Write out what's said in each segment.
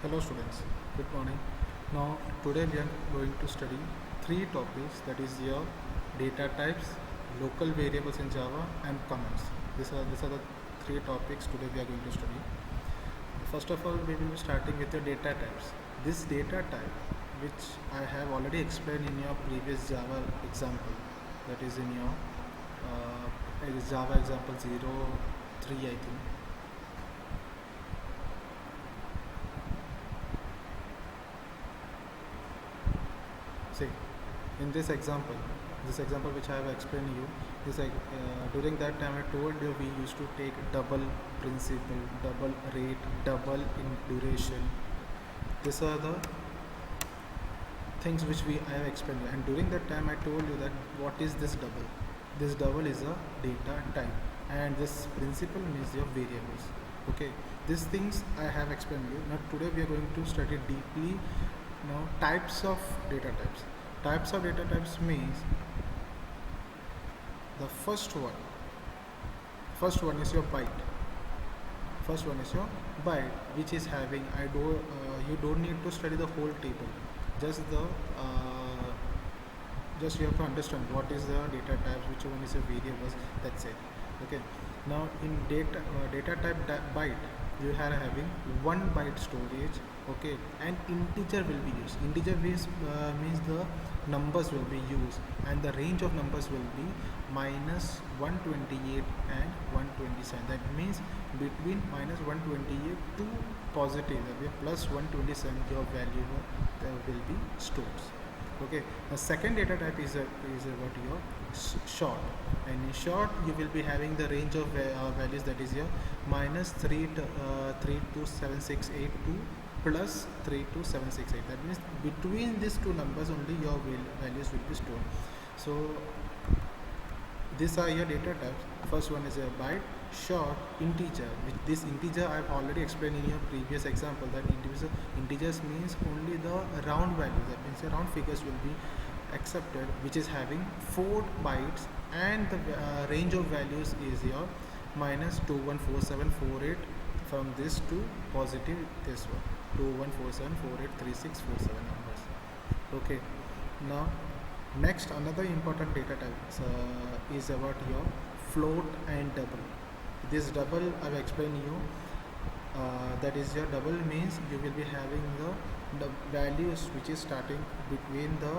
Hello students, good morning. Now today we are going to study three topics, that is your data types, local variables in Java and comments. These are the three topics today we are going to study. First of all, we will be starting with your data types. This data type which I have already explained in your previous Java example, that is in your Java example 03 I think. See, in this example which I have explained you, during that time I told you we used to take double principal, double rate, double in duration. These are the things which I have explained, and during that time I told you that what is this double? This double is a data type, and this principal means your variables. Okay, these things I have explained you. Now today we are going to study deeply types of data types. Types of data types means the first one is your byte. First one is your byte, which is having you don't need to study the whole table. Just you have to understand what is the data types, which one is a variables. That's it. Okay. Now in data type byte, you are having 1 byte storage. Okay, and integer will be used. Integer means the numbers will be used, and the range of numbers will be -128 and 127. That means between -128 to positive, that means +127, your value will be stored. Okay, the second data type is what your short, and in short you will be having the range of values, that is your -32768 to +32768. That means between these two numbers only your values will be stored. So these are your data types. First one is a byte, short, integer. With this integer I have already explained in your previous example that integers means only the round values. That means the round figures will be accepted, which is having 4 bytes, and the range of values is your -214748 from this to positive this one, 2147483647 numbers. Okay, now next another important data type is about your float and double. This double I have explained you, that is your double means you will be having the values which is starting between the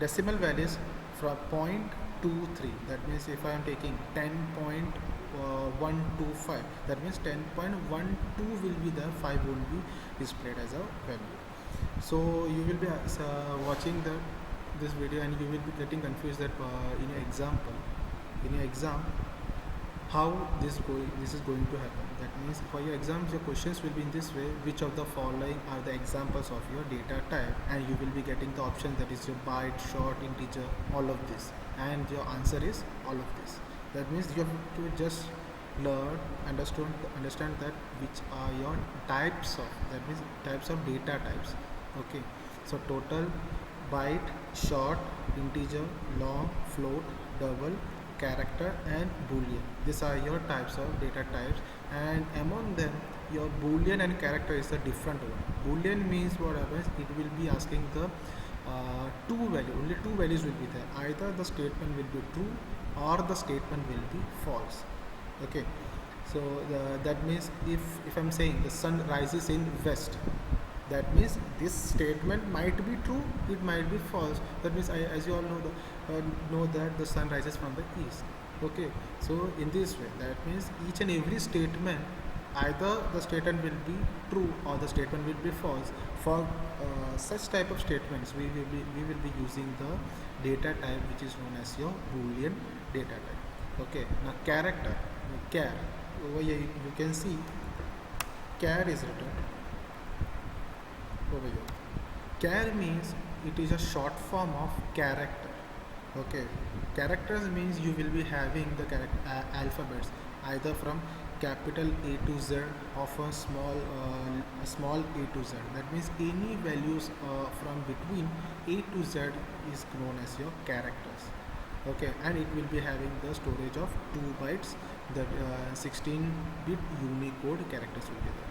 decimal values from 0.23. That means if I am taking 10.125, that means 10.12 will be there, 5 will be displayed as a value. So you will be watching this video and you will be getting confused that in your exam how this is going to happen. That means for your exams your questions will be in this way: which of the following are the examples of your data type, and you will be getting the option, that is your byte, short, integer, all of this, and your answer is all of this. That means you have to just understand that which are your types of, that means types of data types. Okay, so total, byte, short, integer, long, float, double, character and boolean. These are your types of data types, and among them your boolean and character is a different one. Boolean means what happens, it will be asking the only two values will be there. Either the statement will be true or the statement will be false. Okay, so that means if I'm saying the sun rises in west, that means this statement might be true, it might be false. That means as you all know that the sun rises from the east. Okay, so in this way, that means each and every statement, either the statement will be true or the statement will be false. For such type of statements we will be using the data type which is known as your boolean data type. Okay, now character, char, over here you can see char is written over here. Char means it is a short form of character. Okay, characters means you will be having the alphabets either from capital A to Z of a small a to Z. That means any values from between A to Z is known as your characters. Okay, and it will be having the storage of 2 bytes, that 16-bit Unicode characters will be there.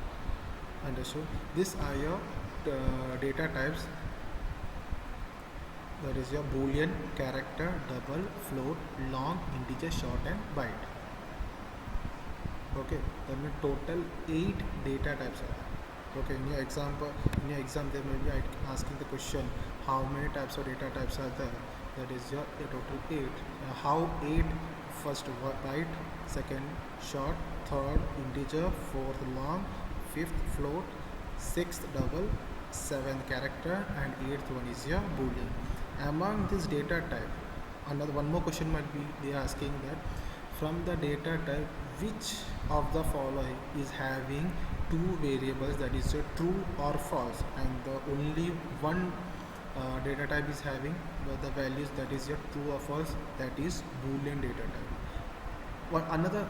Understood? These are your data types, that is your boolean, character, double, float, long, integer, short and byte. Okay, then the total 8 data types are there. Okay, in your exam they may be asking the question how many types of data types are there. That is your total 8. How 8? First byte, second short, third integer, fourth long, fifth float, sixth double, seventh character, and eighth one is your boolean. Among this data type, another one more question might be they are asking that from the data type which of the following is having two variables, that is a true or false, and the only one data type is having the values that is your true or false, that is boolean data type. What another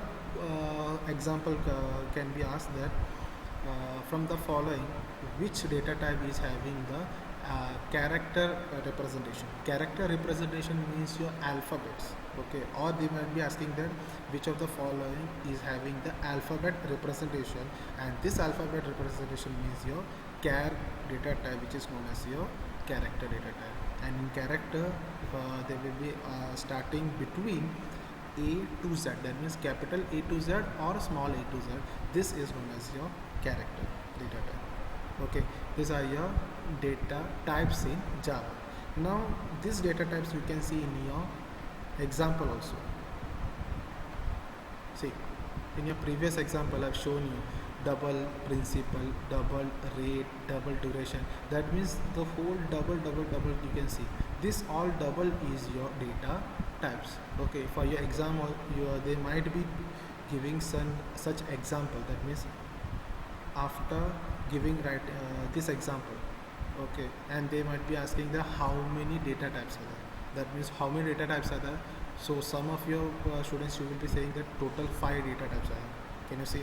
example can be asked that from the following which data type is having the character representation. Character representation means your alphabets. Okay, or they might be asking that which of the following is having the alphabet representation, and this alphabet representation means your char data type, which is known as your character data type. And in character they will be starting between A to Z, that means capital A to Z or small a to Z. This is known as your character data type. Okay, these are your data types in Java. Now these data types you can see in your example also. See, in your previous example I've shown you double principal, double rate, double duration. That means the whole double you can see. This all double is your data types. Okay, for your exam they might be giving such example. That means after giving this example, okay, and they might be asking the how many data types are there. That means how many data types are there. So some of your students, you will be saying that total 5 data types are there. Can you see?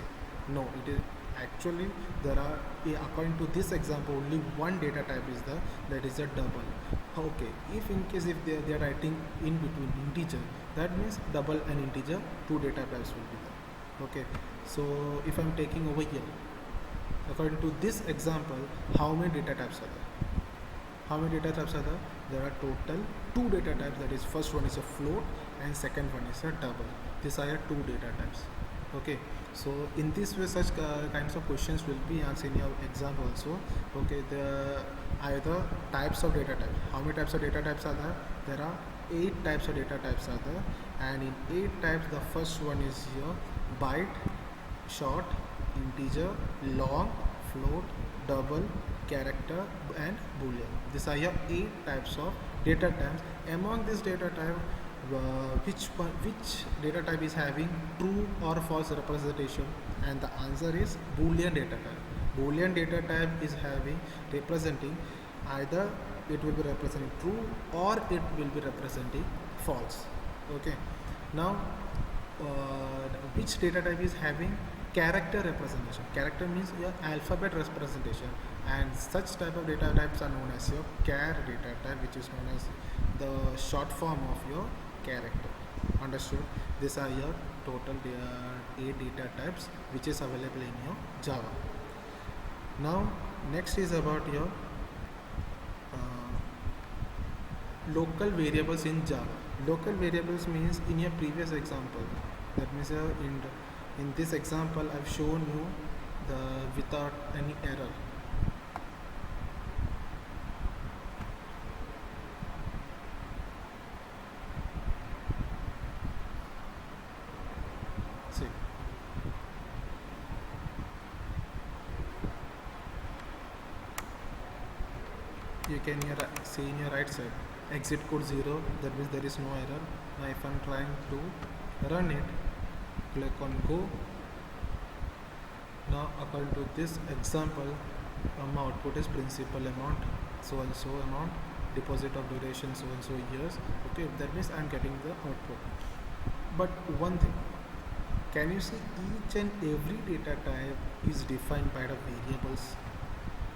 No, it is actually there are, according to this example, only one data type is there, that is a double. Okay, if in case if they are writing in between integer, that means double and integer, 2 data types will be there. Okay, so if I'm taking over here, according to this example, how many data types are there? How many data types are there? There are total 2 data types, that is first one is a float and second one is a double. These are your 2 data types. Okay, so in this way such kinds of questions will be asked in your exam also. Okay, the either types of data types. How many types of data types are there? There are 8 types of data types are there, and in 8 types the first one is your byte, short, integer, long, float, double, character and boolean. These are your 8 types of data types. Among this data type, which data type is having true or false representation? And the answer is boolean data type. Boolean data type is having representing either it will be representing true or it will be representing false. Okay, now which data type is having character representation? Character means your alphabet representation, and such type of data types are known as your char data type, which is known as the short form of your character. Understood? These are your total 8 data types which is available in your Java. Now next is about your local variables in Java. Local variables means in your previous example, that means in this example I've shown you the without any error. See, you can see in your right side exit code 0, that means there is no error. Now if I'm trying to run it, click on go. Now according to this example, my output is principal amount so and so amount, deposit of duration so and so years. Okay, that means I'm getting the output. But one thing, can you see each and every data type is defined by the variables?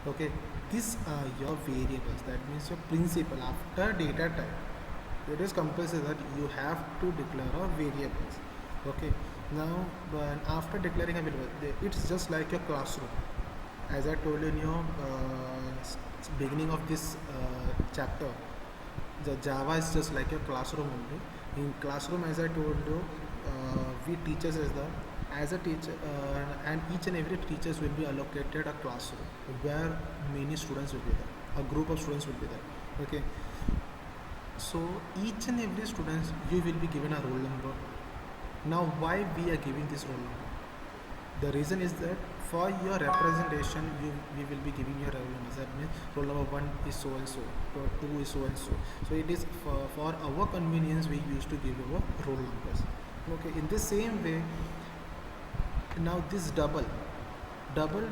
Okay, these are your variables, that means your principal. After data type, it is compulsory that you have to declare a variables. Okay, now when after declaring a variable, it's just like your classroom. as I told you in your beginning of this chapter, the Java is just like a classroom only. In classroom, as I told you, we teachers as a teacher, and each and every teachers will be allocated a classroom where many students will be there. A group of students will be there. Okay. So each and every students you will be given a roll number. Now, why we are giving this roll number? The reason is that for your representation, we will be giving your roll numbers. That means roll number 1 is so and so, 2 is so and so. So it is for our convenience we used to give our roll numbers. Okay, in the same way, now this double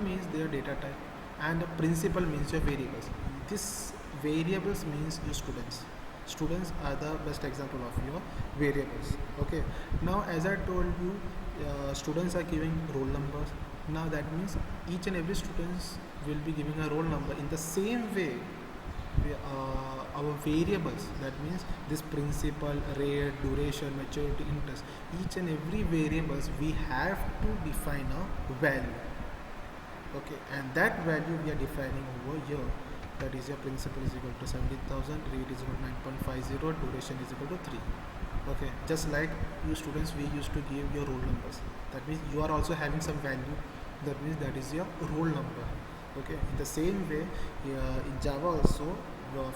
means their data type, and the principal means your variables. This variables means your students are the best example of your variables. Okay, now as I told you, students are giving roll numbers. Now that means each and every students will be giving a roll number. In the same way, our variables, that means this principal, rate, duration, maturity, interest, each and every variables we have to define a value. Okay, and that value we are defining over here. That is your principal is equal to 17,000, rate is equal to 9.50, duration is equal to 3. Okay, just like you students, we used to give your roll numbers. That means you are also having some value. That means that is your roll number. Okay, in the same way, in Java also,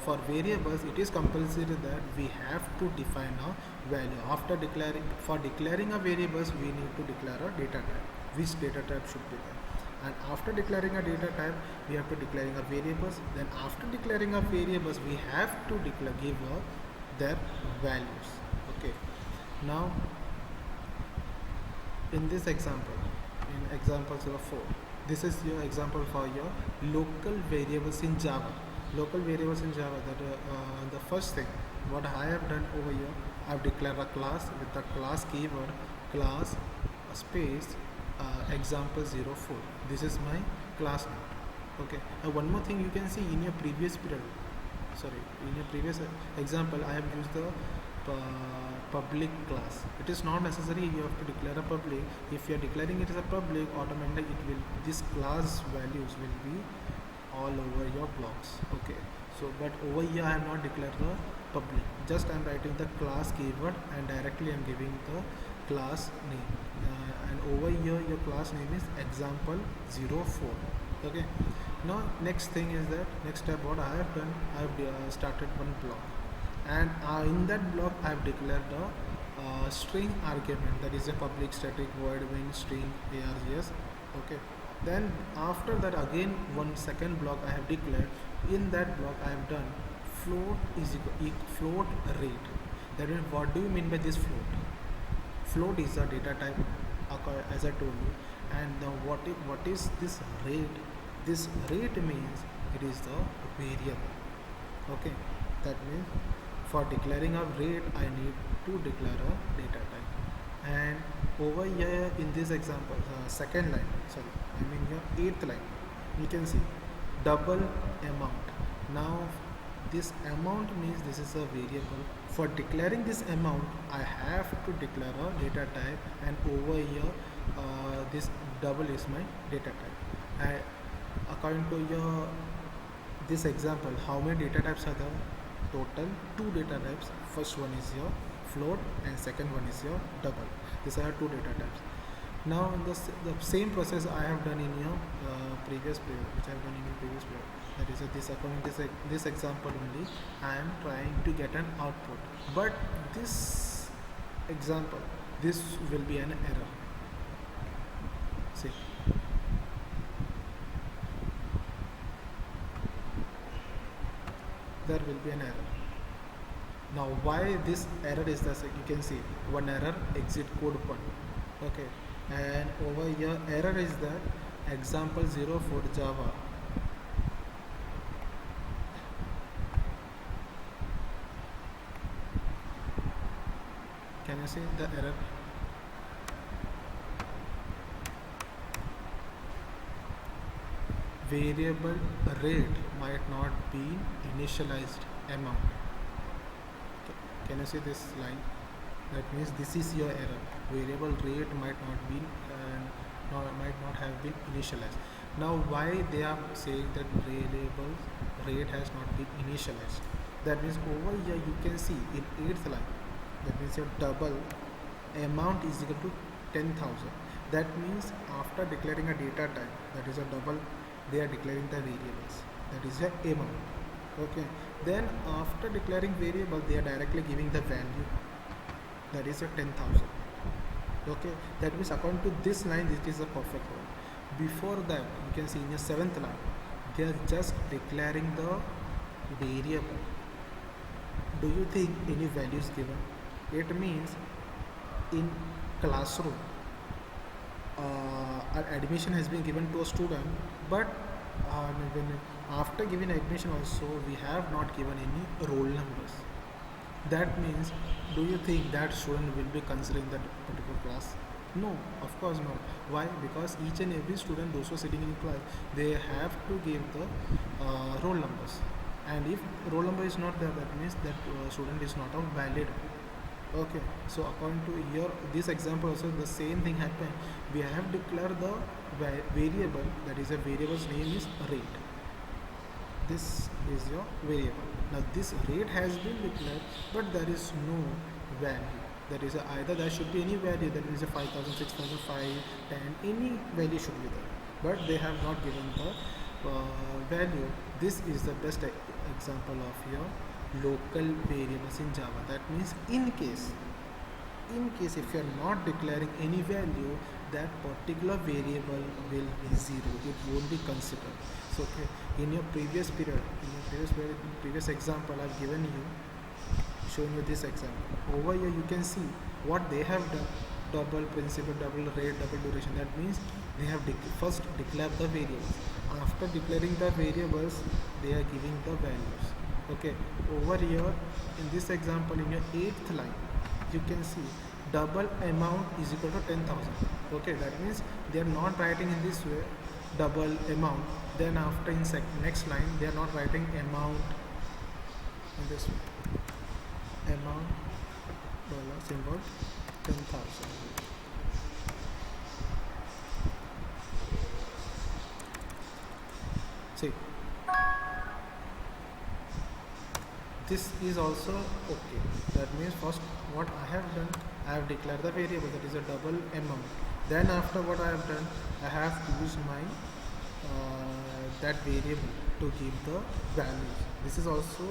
for variables, it is compulsory that we have to define a value. After declaring a variables, we need to declare a data type. Which data type should be there? And after declaring a data type, we have to declaring a variables. Then after declaring a variables, we have to give their values. Okay. Now, in this example, in example 04, this is your example for your local variables in Java. Local variables in Java. That the first thing what I have done over here, I have declared a class with the class keyword class space example 04. This is my class name. Okay. Now one more thing you can see in your previous period. In your previous example, I have used the public class. It is not necessary you have to declare a public. If you are declaring it as a public, automatically this class values will be all over your blocks. Okay. So, but over here I have not declared the public. Just I am writing the class keyword and directly I am giving the class name. And over here your class name is example 04. Okay. Now next thing is that next step what I have done, I have started one block, and in that block I have declared a string argument, that is a public static void main string args. Okay. Then after that again one second block I have declared. In that block I have done float is equal float rate. That means what do you mean by this float? Float is a data type, as I told you. And now what is this rate? This rate means it is the variable. Okay, that means for declaring a rate I need to declare a data type. And over here in this example, second line, here 8th line, you can see double amount. Now this amount means this is a variable. For declaring this amount, I have to declare a data type, and over here this double is my data type. According to your this example, how many data types are there? Total 2 data types. First one is your float and second one is your double. These are 2 data types. Now the same process I have done in your previous period, which I have done in your previous period. That is this according to this example only, I am trying to get an output. But this example, this will be an error. See. There will be an error. Now why this error is this? You can see one error, exit code 1. Okay, and over here error is that example 04 Java. Can you see the error? Variable rate might not be initialized amount. Can you see this line? That means this is your error. Variable rate might not have been initialized. Now why they are saying that variable rate has not been initialized? That means over here you can see in 8th line, that means your double amount is equal to 10,000. That means after declaring a data type, that is a double, they are declaring the variables, that is a amount. Okay, then after declaring variable, they are directly giving the value, that is a 10,000. Okay, that means according to this line, this is a perfect one. Before that, you can see in your 7th line, they are just declaring the variable. Do you think any value is given? It means in classroom, admission has been given to a student, but when after giving admission also we have not given any roll numbers. That means, do you think that student will be considering that particular class? No, of course not. Why? Because each and every student, those who are sitting in class, they have to give the roll numbers. And if roll number is not there, that means that student is not a valid. Okay, so according to here, this example also the same thing happened. We have declared the variable, that is a variable's name is rate. This is your variable. Now this rate has been declared, but there is no value. That is either there should be any value, that is a 5,000, 6,000, 5, 10, any value should be there. But they have not given the value. This is the best example of your local variables in Java. That means in case if you are not declaring any value, that particular variable will be zero. It won't be considered. So okay, in your previous previous example, I've given you, showing you this example. Over here you can see what they have done: double principal, double rate, double duration. That means they have first declared the variables. After declaring the variables, they are giving the values. Okay, over here in this example, in your 8th line, you can see double amount is equal to 10,000. Okay, that means they are not writing in this way, double amount. Then after in next line, they are not writing amount in this way, amount dollar symbol 10,000. See, this is also okay. That means first what I have done, I have declared the variable, that is a double amount. Then after what I have done, I have used my that variable to give the values. This is also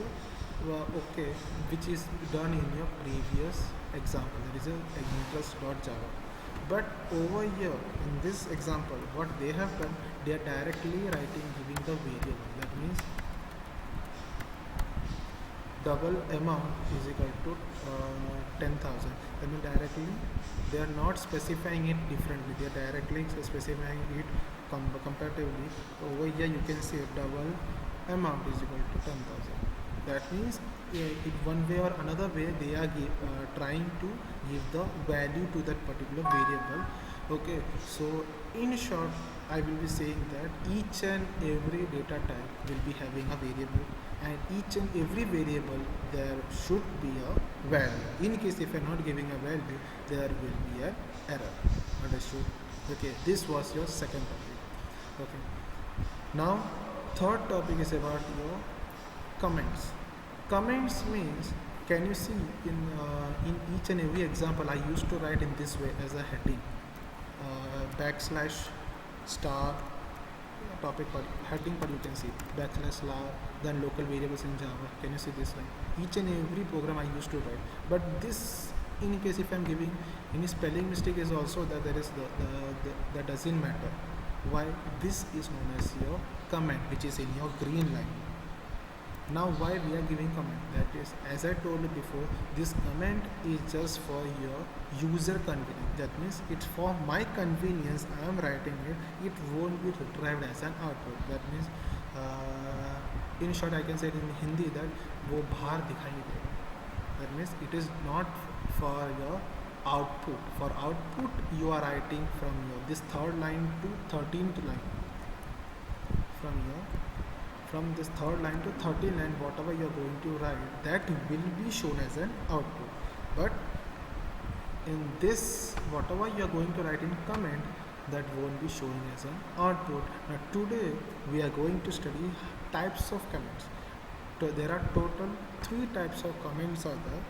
okay, which is done in your previous example, that is a interest.java. But over here in this example, what they have done, they are directly writing, giving the variable. That means double amount is equal to 10,000. I mean directly, they are not specifying it differently. They are directly specifying it comparatively. Over here you can see double amount is equal to 10,000. That means in one way or another way, they are trying to give the value to that particular variable. Okay, so in short, I will be saying that each and every data type will be having a variable, and each and every variable there should be a value. In case if you are not giving a value, there will be an error. Understood? Okay, this was your second topic. Okay, now third topic is about your comments. Comments means, can you see in each and every example I used to write in this way as a heading, backslash star topic per heading, but you can see backslash star, then local variables in Java. Can you see this line? Each and every program I used to write, but this, in case if I'm giving any spelling mistake, is also that there is that doesn't matter. Why? This is known as your comment, which is in your green line. Now why we are giving comment? That is, as I told you before, this comment is just for your user convenience. That means it's for my convenience. I am writing it. It won't be retrieved as an output. That means, in short, I can say it in Hindi that वो बाहर दिखाई दे. That means it is not for your output. For output, you are writing from your this third line to 13th line. From this third line to 13th line, whatever you are going to write, that will be shown as an output. But in this, whatever you are going to write in comment, that won't be showing as an output. Now today we are going to study types of comments. So there are total three types of comments are there.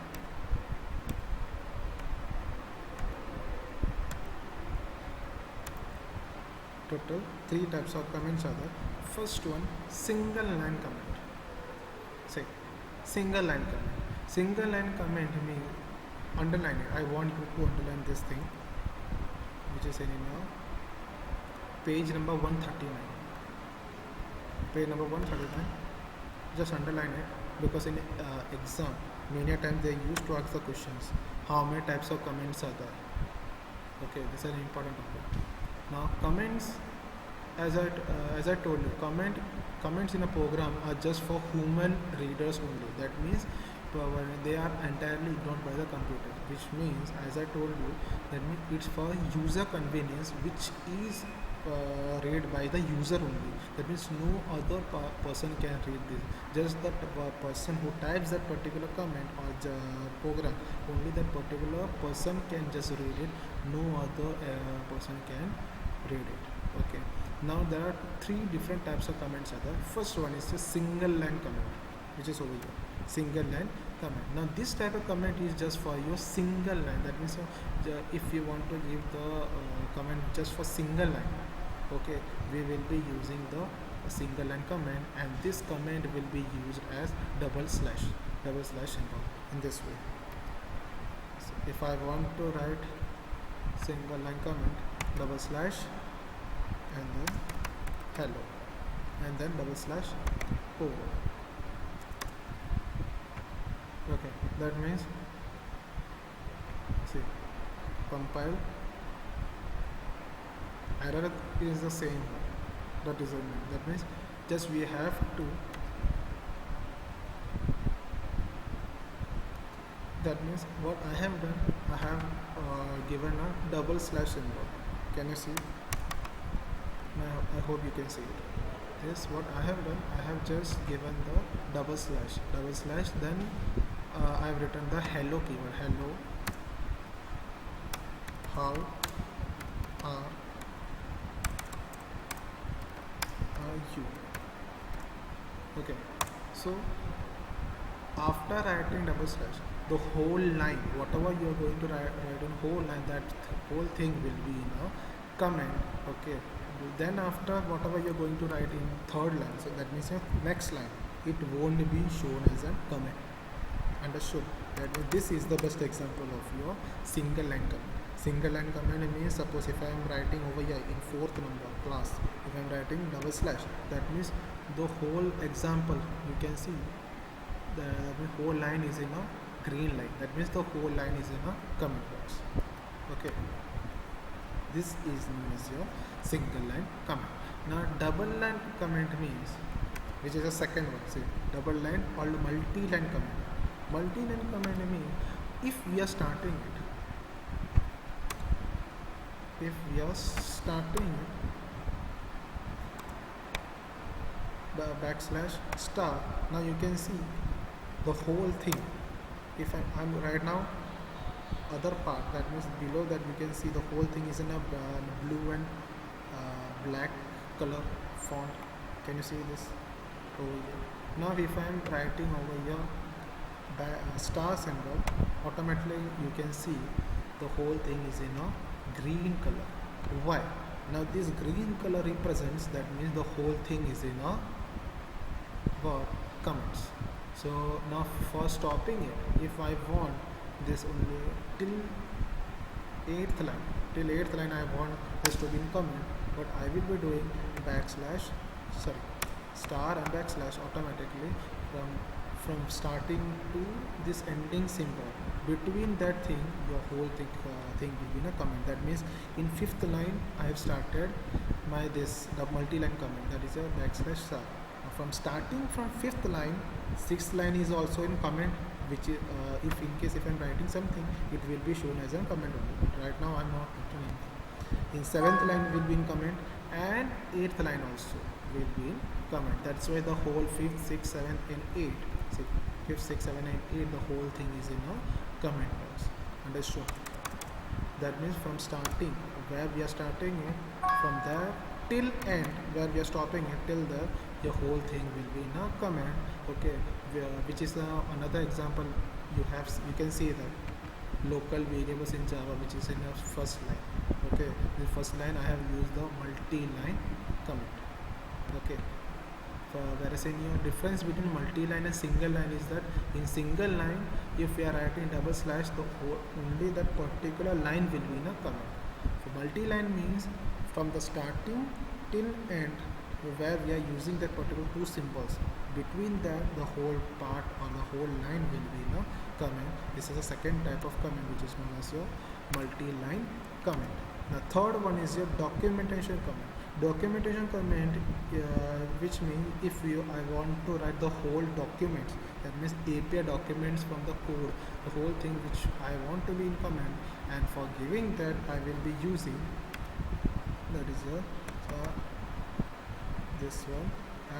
Total three types of comments are there. First one, single line comment. Say single line comment. Single line comment means underline it. I want you to underline this thing, which is in page number 139. Page number 139. Just underline it, because in exam many a time they used to ask the questions how many types of comments are there. Okay, this is an important topic. Now comments, as I told you, comments in a program are just for human readers only. That means they are entirely ignored by the computer, which means, as I told you, that means it's for user convenience, which is read by the user only. That means no other person can read this. Just the person who types that particular comment or program, only that particular person can just read it. No other person can read it. Okay. Now there are three different types of comments are there. First one is a single line comment, which is over here. Single line comment. Now this type of comment is just for your single line. That means if you want to give the comment just for single line, okay, we will be using the single line comment, and this comment will be used as double slash symbol in this way. So if I want to write single line comment, double slash, and then hello, and then double slash over. Okay, that means, see, compile, error is the same. That is it. That means just we have to, that means what I have done, I have given a double slash symbol. Can you see? Now I hope you can see it. This what I have done, I have just given the double slash, then I have written the hello keyword. Hello, how are you? Okay, so after writing double slash, the whole line, whatever you are going to write in whole line, that whole thing will be in a comment. Okay, then after whatever you are going to write in third line, so that means your next line, it won't be shown as a comment. Understood? That this is the best example of your single line comment. Single line comment means, suppose if I am writing over here in 4th number class, if I am writing double slash, that means the whole example, you can see the whole line is in a green line. That means the whole line is in a comment box. Okay, this is known as your single line comment. Now double line comment means, which is the second one. See, double line or multi-line comment. Multi-line comment means, if we are starting it, the backslash star, now you can see the whole thing. If I'm right now other part, that means below that you can see the whole thing is in a blue and black color font. Can you see this over here? Now if I'm writing over here star symbol, automatically you can see the whole thing is in a green color. Why? Now this green color represents, that means the whole thing is in a comments. So now for stopping it, if I want this only till 8th line I want this to be in comment, but I will be doing star and backslash automatically from starting to this ending symbol. Between that thing, your whole thing will be in a comment. That means in 5th line I have started the multi-line comment, that is a backslash star. Now from starting from 5th line, 6th line is also in comment, which is, if in case if I'm writing something, it will be shown as a comment only. But right now I'm not writing anything. In 7th line will be in comment, and 8th line also will be in comment. That's why the whole 5th, 6th, 7th and 8th, 5th, 6th, 7th and 8th, the whole thing is in a comment box. Understood? That means from starting where we are starting it, from there till end where we are stopping it, till there your whole thing will be in a command. Okay, which is another example. You can see that local variables in Java, which is in the first line. Okay, the first line I have used the multi-line command. Okay, whereas in your difference between multi-line and single line is that in single line, if we are writing double slash, the only that particular line will be in a command. So multi-line means from the starting till end where we are using that particular two symbols. Between that, the whole part or the whole line will be in a command. This is the second type of command, which is known as your multi-line command. The third one is your documentation command. Documentation command, which means if I want to write the whole documents, that means API documents from the code, the whole thing which I want to be in command, and for giving that I will be using, that is this one,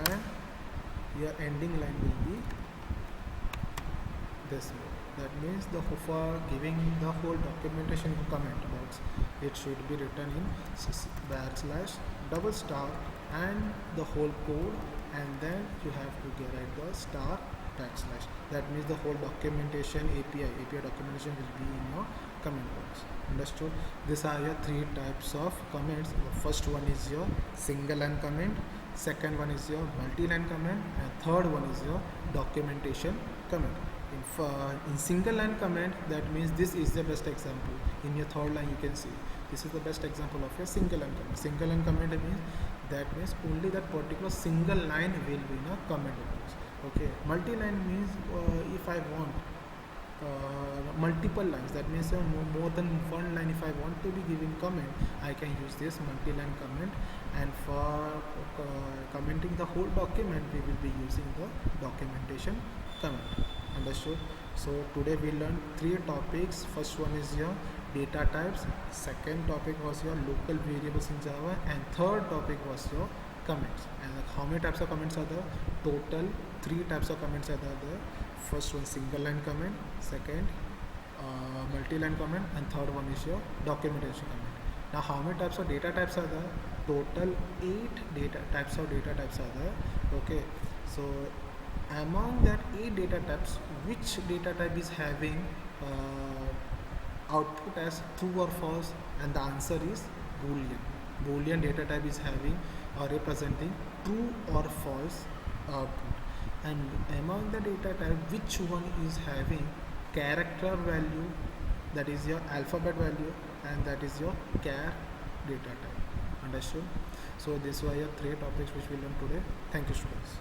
and your ending line will be this one. That means for giving the whole documentation comment box, it should be written in backslash double star and the whole code, and then you have to write the star backslash. That means the whole documentation API documentation will be in your comment box. Understood? These are your three types of comments. The first one is your single line comment, second one is your multi-line comment, and third one is your documentation comment. In single line comment, that means this is the best example. In your third line, you can see this is the best example of your single line comment. Single line comment means only that particular single line will be in a comment box. Okay, multi-line means if I want multiple lines, that means more than one line. If I want to be giving comment, I can use this multi-line comment, and for commenting the whole document, we will be using the documentation comment. Understood? So today we learned three topics. First one is your data types, second topic was your local variables in Java, and third topic was your comments. And how many types of comments are there? Total three types of comments are there. First one single line comment, second multi-line comment, and third one is your documentation comment. Now how many types of data types are there? Total 8 types are there. Okay, so among that 8 data types, which data type is having output as true or false? And the answer is Boolean. Boolean data type is having or representing true or false output. And among the data type, which one is having character value, that is your alphabet value, and that is your char data type. Understood? So these were your three topics which we learned today. Thank you, students.